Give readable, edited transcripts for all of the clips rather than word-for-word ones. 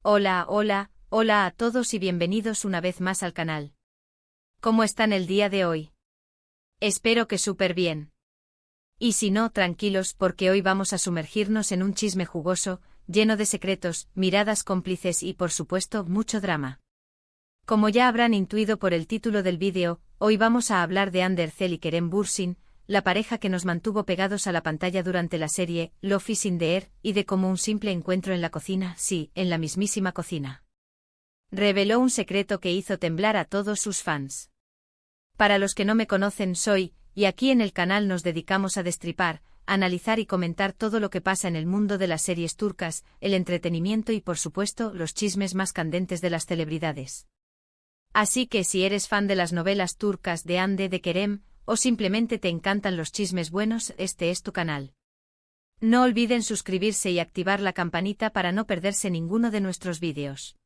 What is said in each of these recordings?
Hola, hola, hola a todos y bienvenidos una vez más al canal. ¿Cómo están el día de hoy? Espero que súper bien. Y si no, tranquilos porque hoy vamos a sumergirnos en un chisme jugoso, lleno de secretos, miradas cómplices y por supuesto mucho drama. Como ya habrán intuido por el título del vídeo, hoy vamos a hablar de Hande Erçel y Kerem Bürsin, la pareja que nos mantuvo pegados a la pantalla durante la serie Love is in the Air, y de cómo un simple encuentro en la cocina, sí, en la mismísima cocina, reveló un secreto que hizo temblar a todos sus fans. Para los que no me conocen soy, y aquí en el canal nos dedicamos a destripar, analizar y comentar todo lo que pasa en el mundo de las series turcas, el entretenimiento y por supuesto los chismes más candentes de las celebridades. Así que si eres fan de las novelas turcas de Hande de Kerem, o simplemente te encantan los chismes buenos, este es tu canal. No olviden suscribirse y activar la campanita para no perderse ninguno de nuestros vídeos.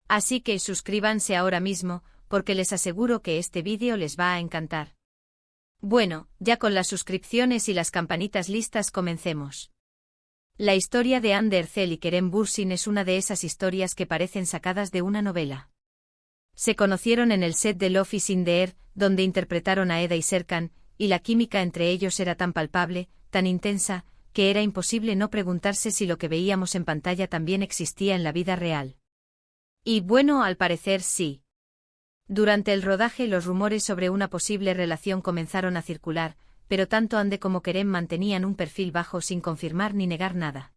Así que suscríbanse ahora mismo, porque les aseguro que este vídeo les va a encantar. Bueno, ya con las suscripciones y las campanitas listas comencemos. La historia de Hande Erçel y Kerem Bürsin es una de esas historias que parecen sacadas de una novela. Se conocieron en el set de Love is in the Air, donde interpretaron a Eda y Serkan, y la química entre ellos era tan palpable, tan intensa, que era imposible no preguntarse si lo que veíamos en pantalla también existía en la vida real. Y bueno, al parecer sí. Durante el rodaje los rumores sobre una posible relación comenzaron a circular, pero tanto Hande como Kerem mantenían un perfil bajo sin confirmar ni negar nada.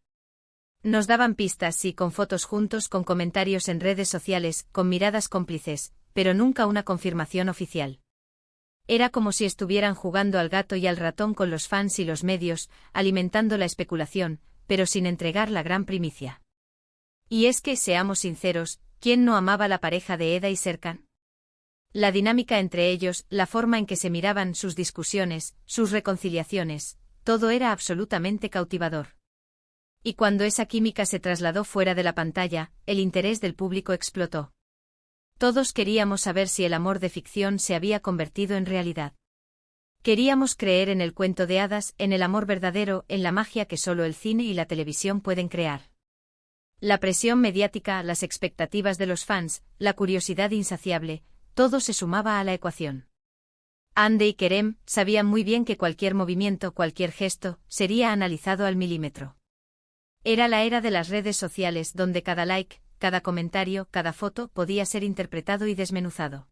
Nos daban pistas, sí, con fotos juntos, con comentarios en redes sociales, con miradas cómplices, pero nunca una confirmación oficial. Era como si estuvieran jugando al gato y al ratón con los fans y los medios, alimentando la especulación, pero sin entregar la gran primicia. Y es que, seamos sinceros, ¿quién no amaba la pareja de Eda y Serkan? La dinámica entre ellos, la forma en que se miraban, sus discusiones, sus reconciliaciones, todo era absolutamente cautivador. Y cuando esa química se trasladó fuera de la pantalla, el interés del público explotó. Todos queríamos saber si el amor de ficción se había convertido en realidad. Queríamos creer en el cuento de hadas, en el amor verdadero, en la magia que solo el cine y la televisión pueden crear. La presión mediática, las expectativas de los fans, la curiosidad insaciable, todo se sumaba a la ecuación. Hande y Kerem sabían muy bien que cualquier movimiento, cualquier gesto, sería analizado al milímetro. Era la era de las redes sociales donde cada like, cada comentario, cada foto podía ser interpretado y desmenuzado.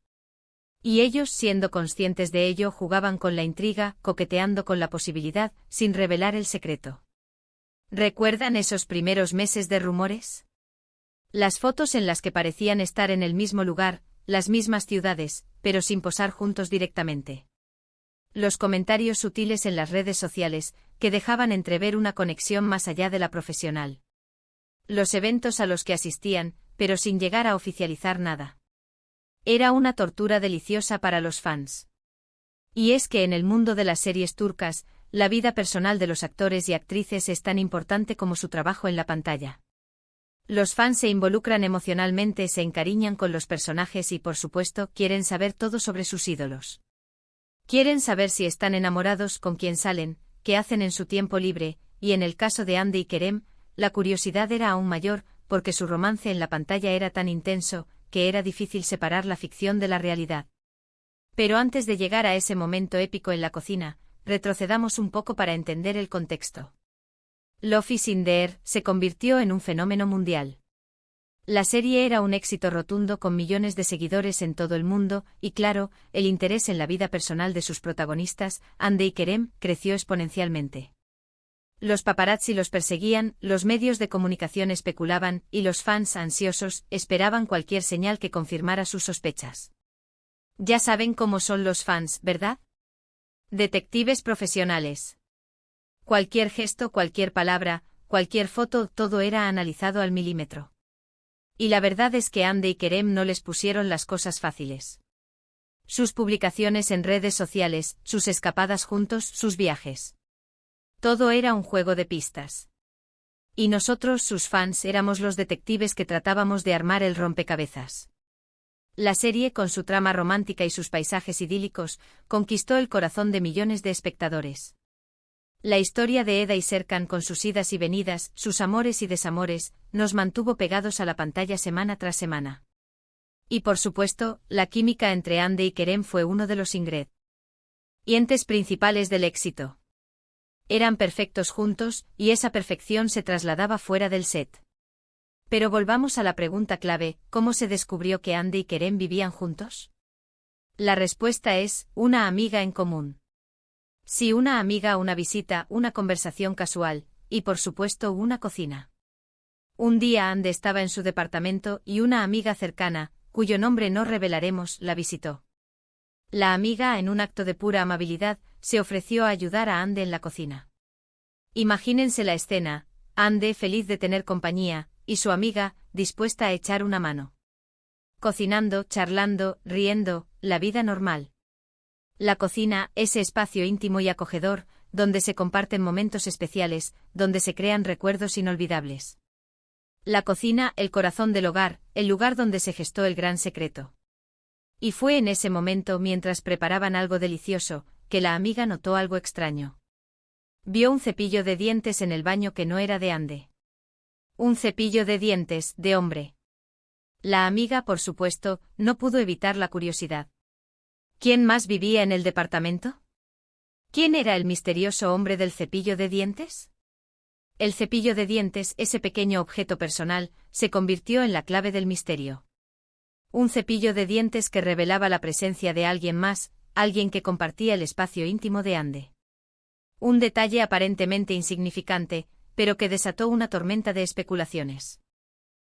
Y ellos, siendo conscientes de ello, jugaban con la intriga, coqueteando con la posibilidad, sin revelar el secreto. ¿Recuerdan esos primeros meses de rumores? Las fotos en las que parecían estar en el mismo lugar, las mismas ciudades, pero sin posar juntos directamente. Los comentarios sutiles en las redes sociales, que dejaban entrever una conexión más allá de la profesional. Los eventos a los que asistían, pero sin llegar a oficializar nada. Era una tortura deliciosa para los fans. Y es que en el mundo de las series turcas, la vida personal de los actores y actrices es tan importante como su trabajo en la pantalla. Los fans se involucran emocionalmente, se encariñan con los personajes y por supuesto quieren saber todo sobre sus ídolos. Quieren saber si están enamorados, con quién salen, qué hacen en su tiempo libre, y en el caso de Hande y Kerem, la curiosidad era aún mayor, porque su romance en la pantalla era tan intenso, que era difícil separar la ficción de la realidad. Pero antes de llegar a ese momento épico en la cocina, retrocedamos un poco para entender el contexto. Love is in the Air se convirtió en un fenómeno mundial. La serie era un éxito rotundo con millones de seguidores en todo el mundo, y claro, el interés en la vida personal de sus protagonistas, Hande y Kerem, creció exponencialmente. Los paparazzi los perseguían, los medios de comunicación especulaban, y los fans, ansiosos, esperaban cualquier señal que confirmara sus sospechas. Ya saben cómo son los fans, ¿verdad? Detectives profesionales. Cualquier gesto, cualquier palabra, cualquier foto, todo era analizado al milímetro. Y la verdad es que Hande y Kerem no les pusieron las cosas fáciles. Sus publicaciones en redes sociales, sus escapadas juntos, sus viajes. Todo era un juego de pistas. Y nosotros, sus fans, éramos los detectives que tratábamos de armar el rompecabezas. La serie, con su trama romántica y sus paisajes idílicos, conquistó el corazón de millones de espectadores. La historia de Eda y Serkan con sus idas y venidas, sus amores y desamores, nos mantuvo pegados a la pantalla semana tras semana. Y por supuesto, la química entre Hande y Kerem fue uno de los ingredientes principales del éxito. Eran perfectos juntos, y esa perfección se trasladaba fuera del set. Pero volvamos a la pregunta clave, ¿cómo se descubrió que Hande y Kerem vivían juntos? La respuesta es, una amiga en común. Sí, una amiga, una visita, una conversación casual, y por supuesto una cocina. Un día Hande estaba en su departamento y una amiga cercana, cuyo nombre no revelaremos, la visitó. La amiga, en un acto de pura amabilidad, se ofreció a ayudar a Hande en la cocina. Imagínense la escena, Hande feliz de tener compañía, y su amiga, dispuesta a echar una mano. Cocinando, charlando, riendo, la vida normal. La cocina, ese espacio íntimo y acogedor, donde se comparten momentos especiales, donde se crean recuerdos inolvidables. La cocina, el corazón del hogar, el lugar donde se gestó el gran secreto. Y fue en ese momento, mientras preparaban algo delicioso, que la amiga notó algo extraño. Vio un cepillo de dientes en el baño que no era de Hande. Un cepillo de dientes, de hombre. La amiga, por supuesto, no pudo evitar la curiosidad. ¿Quién más vivía en el departamento? ¿Quién era el misterioso hombre del cepillo de dientes? El cepillo de dientes, ese pequeño objeto personal, se convirtió en la clave del misterio. Un cepillo de dientes que revelaba la presencia de alguien más, alguien que compartía el espacio íntimo de Hande. Un detalle aparentemente insignificante, pero que desató una tormenta de especulaciones.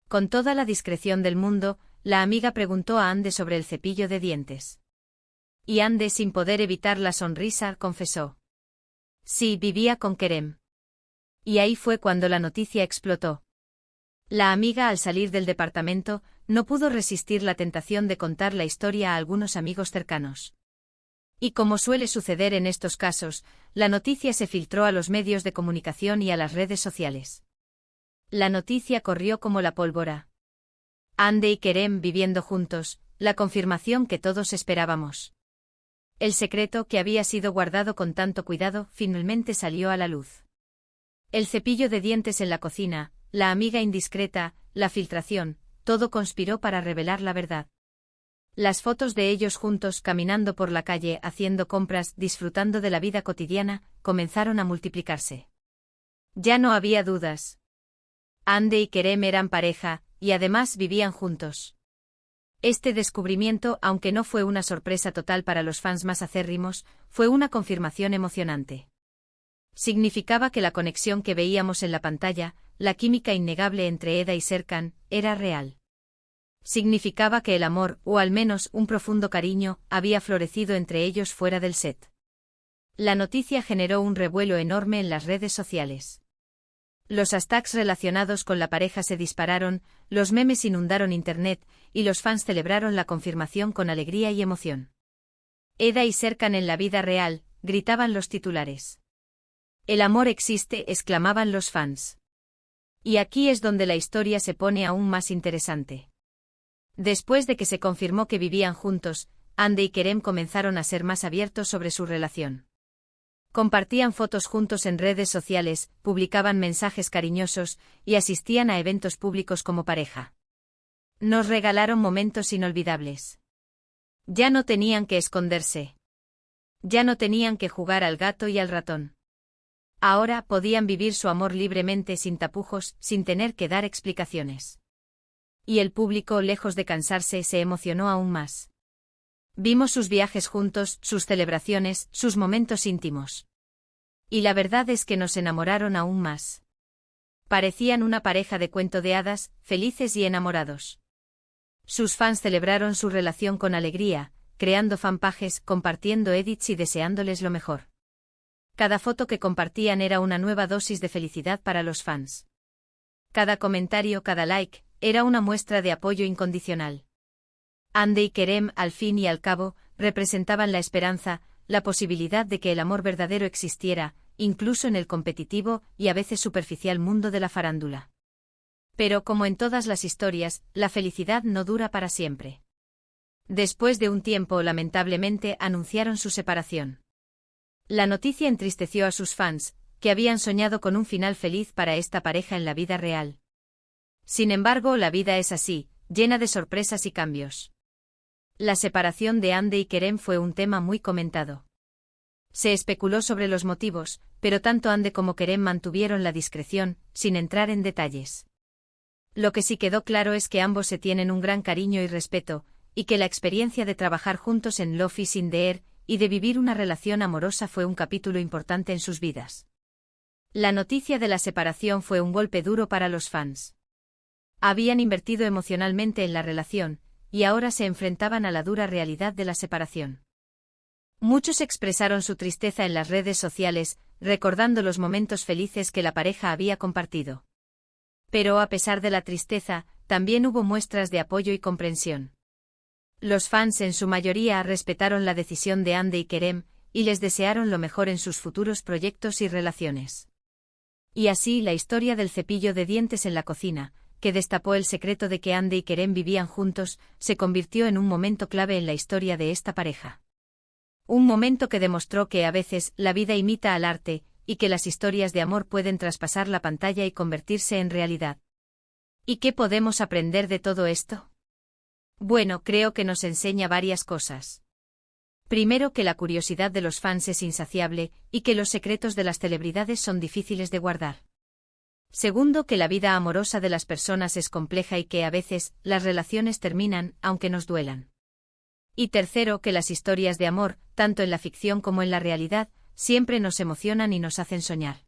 Con toda la discreción del mundo, la amiga preguntó a Hande sobre el cepillo de dientes. Y Hande, sin poder evitar la sonrisa, confesó. Sí, vivía con Kerem. Y ahí fue cuando la noticia explotó. La amiga, al salir del departamento, no pudo resistir la tentación de contar la historia a algunos amigos cercanos. Y como suele suceder en estos casos, la noticia se filtró a los medios de comunicación y a las redes sociales. La noticia corrió como la pólvora. Hande y Kerem viviendo juntos, la confirmación que todos esperábamos. El secreto que había sido guardado con tanto cuidado finalmente salió a la luz. El cepillo de dientes en la cocina, la amiga indiscreta, la filtración, todo conspiró para revelar la verdad. Las fotos de ellos juntos caminando por la calle, haciendo compras, disfrutando de la vida cotidiana, comenzaron a multiplicarse. Ya no había dudas. Hande y Kerem eran pareja, y además vivían juntos. Este descubrimiento, aunque no fue una sorpresa total para los fans más acérrimos, fue una confirmación emocionante. Significaba que la conexión que veíamos en la pantalla, la química innegable entre Eda y Serkan, era real. Significaba que el amor, o al menos un profundo cariño, había florecido entre ellos fuera del set. La noticia generó un revuelo enorme en las redes sociales. Los hashtags relacionados con la pareja se dispararon, los memes inundaron internet, y los fans celebraron la confirmación con alegría y emoción. Eda y Serkan en la vida real, gritaban los titulares. El amor existe, exclamaban los fans. Y aquí es donde la historia se pone aún más interesante. Después de que se confirmó que vivían juntos, Hande y Kerem comenzaron a ser más abiertos sobre su relación. Compartían fotos juntos en redes sociales, publicaban mensajes cariñosos, y asistían a eventos públicos como pareja. Nos regalaron momentos inolvidables. Ya no tenían que esconderse. Ya no tenían que jugar al gato y al ratón. Ahora podían vivir su amor libremente, sin tapujos, sin tener que dar explicaciones. Y el público, lejos de cansarse, se emocionó aún más. Vimos sus viajes juntos, sus celebraciones, sus momentos íntimos. Y la verdad es que nos enamoraron aún más. Parecían una pareja de cuento de hadas, felices y enamorados. Sus fans celebraron su relación con alegría, creando fanpages, compartiendo edits y deseándoles lo mejor. Cada foto que compartían era una nueva dosis de felicidad para los fans. Cada comentario, cada like, era una muestra de apoyo incondicional. Hande y Kerem, al fin y al cabo, representaban la esperanza, la posibilidad de que el amor verdadero existiera, incluso en el competitivo y a veces superficial mundo de la farándula. Pero como en todas las historias, la felicidad no dura para siempre. Después de un tiempo, lamentablemente, anunciaron su separación. La noticia entristeció a sus fans, que habían soñado con un final feliz para esta pareja en la vida real. Sin embargo, la vida es así, llena de sorpresas y cambios. La separación de Hande y Kerem fue un tema muy comentado. Se especuló sobre los motivos, pero tanto Hande como Kerem mantuvieron la discreción, sin entrar en detalles. Lo que sí quedó claro es que ambos se tienen un gran cariño y respeto, y que la experiencia de trabajar juntos en Love is in the Air y de vivir una relación amorosa fue un capítulo importante en sus vidas. La noticia de la separación fue un golpe duro para los fans. Habían invertido emocionalmente en la relación, y ahora se enfrentaban a la dura realidad de la separación. Muchos expresaron su tristeza en las redes sociales, recordando los momentos felices que la pareja había compartido. Pero a pesar de la tristeza, también hubo muestras de apoyo y comprensión. Los fans en su mayoría respetaron la decisión de Hande y Kerem, y les desearon lo mejor en sus futuros proyectos y relaciones. Y así la historia del cepillo de dientes en la cocina, que destapó el secreto de que Hande y Kerem vivían juntos, se convirtió en un momento clave en la historia de esta pareja. Un momento que demostró que a veces la vida imita al arte, y que las historias de amor pueden traspasar la pantalla y convertirse en realidad. ¿Y qué podemos aprender de todo esto? Bueno, creo que nos enseña varias cosas. Primero, que la curiosidad de los fans es insaciable, y que los secretos de las celebridades son difíciles de guardar. Segundo, que la vida amorosa de las personas es compleja y que a veces las relaciones terminan, aunque nos duelan. Y tercero, que las historias de amor, tanto en la ficción como en la realidad, siempre nos emocionan y nos hacen soñar.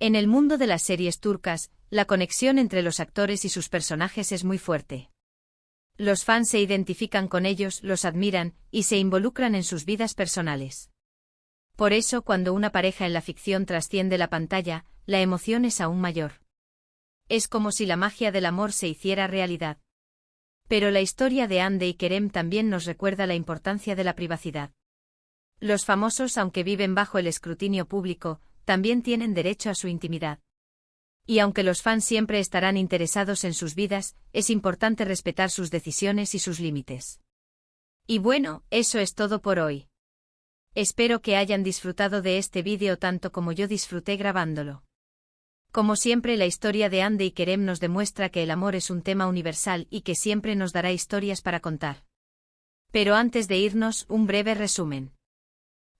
En el mundo de las series turcas, la conexión entre los actores y sus personajes es muy fuerte. Los fans se identifican con ellos, los admiran, y se involucran en sus vidas personales. Por eso, cuando una pareja en la ficción trasciende la pantalla, la emoción es aún mayor. Es como si la magia del amor se hiciera realidad. Pero la historia de Hande y Kerem también nos recuerda la importancia de la privacidad. Los famosos, aunque viven bajo el escrutinio público, también tienen derecho a su intimidad. Y aunque los fans siempre estarán interesados en sus vidas, es importante respetar sus decisiones y sus límites. Y bueno, eso es todo por hoy. Espero que hayan disfrutado de este vídeo tanto como yo disfruté grabándolo. Como siempre, la historia de Hande y Kerem nos demuestra que el amor es un tema universal y que siempre nos dará historias para contar. Pero antes de irnos, un breve resumen.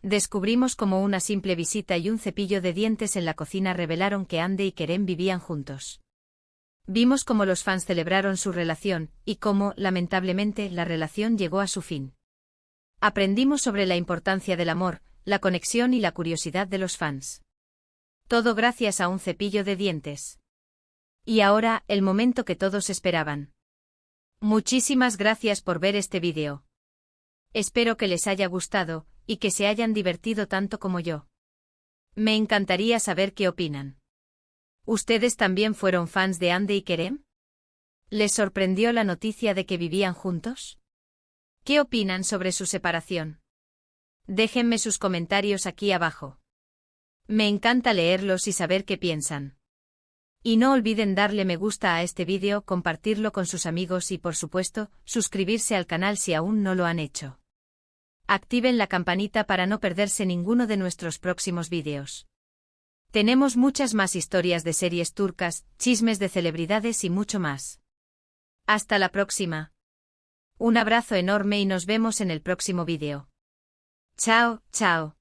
Descubrimos cómo una simple visita y un cepillo de dientes en la cocina revelaron que Hande y Kerem vivían juntos. Vimos cómo los fans celebraron su relación, y cómo, lamentablemente, la relación llegó a su fin. Aprendimos sobre la importancia del amor, la conexión y la curiosidad de los fans. Todo gracias a un cepillo de dientes. Y ahora, el momento que todos esperaban. Muchísimas gracias por ver este vídeo. Espero que les haya gustado, y que se hayan divertido tanto como yo. Me encantaría saber qué opinan. ¿Ustedes también fueron fans de Hande y Kerem? ¿Les sorprendió la noticia de que vivían juntos? ¿Qué opinan sobre su separación? Déjenme sus comentarios aquí abajo. Me encanta leerlos y saber qué piensan. Y no olviden darle me gusta a este vídeo, compartirlo con sus amigos y, por supuesto, suscribirse al canal si aún no lo han hecho. Activen la campanita para no perderse ninguno de nuestros próximos vídeos. Tenemos muchas más historias de series turcas, chismes de celebridades y mucho más. Hasta la próxima. Un abrazo enorme y nos vemos en el próximo vídeo. Chao, chao.